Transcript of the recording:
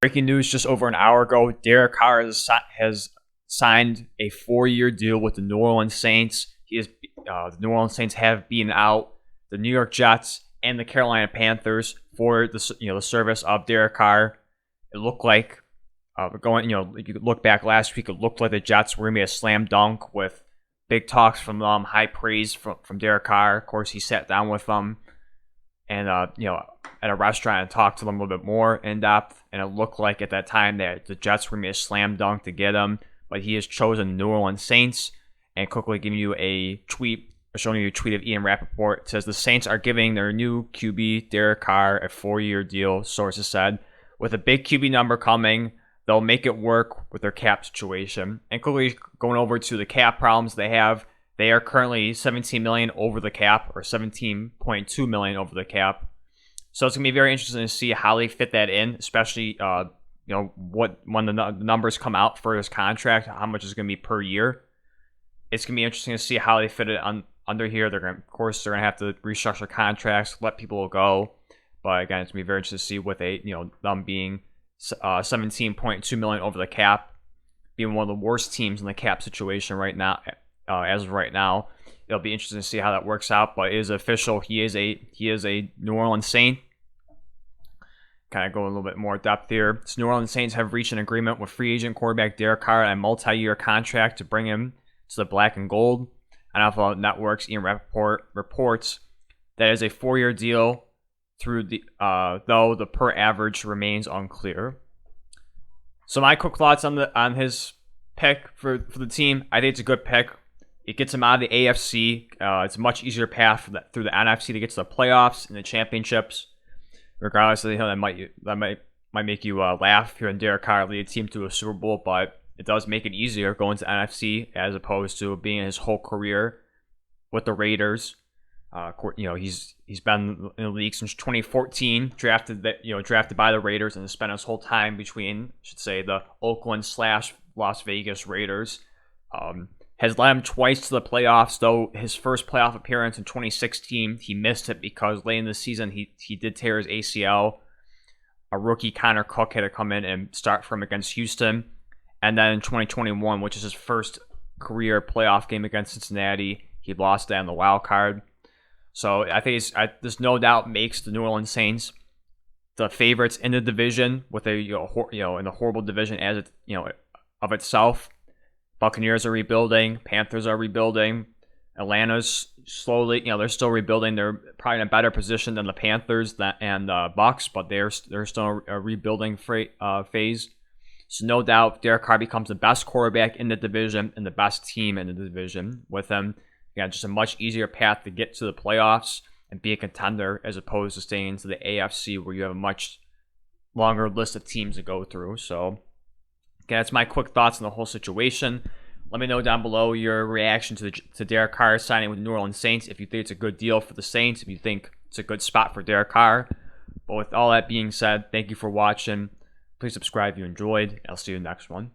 breaking news just over an hour ago. Derek Carr has signed a 4-year deal with the New Orleans Saints. The New Orleans Saints have beaten out the New York Jets and the Carolina Panthers for the service of Derek Carr. It looked like if you could look back last week, it looked like the Jets were going to be a slam dunk with big talks from them, high praise from Derek Carr. Of course, he sat down with them and at a restaurant and talked to them a little bit more in depth. And it looked like at that time that the Jets were going to be a slam dunk to get him, but he has chosen the New Orleans Saints. And quickly giving you a tweet, showing you a tweet of Ian Rappaport. It says the Saints are giving their new QB Derek Carr a 4-year deal. Sources said, with a big QB number coming, they'll make it work with their cap situation. And quickly going over to the cap problems they have, they are currently $17 million over the cap, or $17.2 million over the cap. So it's gonna be very interesting to see how they fit that in, especially when the numbers come out for his contract, how much is gonna be per year. It's gonna be interesting to see how they fit it under here. They're gonna have to restructure contracts, let people go. But again, it's gonna be very interesting to see with them being $17.2 million over the cap, being one of the worst teams in the cap situation right now. As of right now, it'll be interesting to see how that works out. But it is official. He is a New Orleans Saint. Kind of go a little bit more depth here. So New Orleans Saints have reached an agreement with free agent quarterback Derek Carr on a multi-year contract to bring him to the black and gold. NFL Network's Ian Rappaport reports that is a 4-year deal through though the per average remains unclear. So my quick thoughts on his pick for the team. I think it's a good pick. It gets him out of the AFC. It's a much easier path through the NFC to get to the playoffs and the championships. Regardless of that might make you laugh hearing Derek Carr lead a team to a Super Bowl, but it does make it easier going to NFC as opposed to being his whole career with the Raiders. He's been in the league since 2014, drafted by the Raiders, and has spent his whole time between, the Oakland/Las Vegas Raiders. Has led him twice to the playoffs, though his first playoff appearance in 2016, he missed it because late in the season he did tear his ACL. A rookie, Connor Cook, had to come in and start for him against Houston. And then in 2021, which is his first career playoff game against Cincinnati, he lost that in the wild card. So I think this no doubt makes the New Orleans Saints the favorites in the division, with in the horrible division as of itself. Buccaneers are rebuilding. Panthers are rebuilding. Atlanta's slowly, they're still rebuilding. They're probably in a better position than the Panthers and Bucs, but they're still a rebuilding phase. So no doubt, Derek Carr becomes the best quarterback in the division and the best team in the division with him. Again, just a much easier path to get to the playoffs and be a contender as opposed to staying into the AFC where you have a much longer list of teams to go through. So again, that's my quick thoughts on the whole situation. Let me know down below your reaction to Derek Carr signing with the New Orleans Saints. If you think it's a good deal for the Saints, if you think it's a good spot for Derek Carr. But with all that being said, thank you for watching. Please subscribe if you enjoyed. I'll see you in the next one.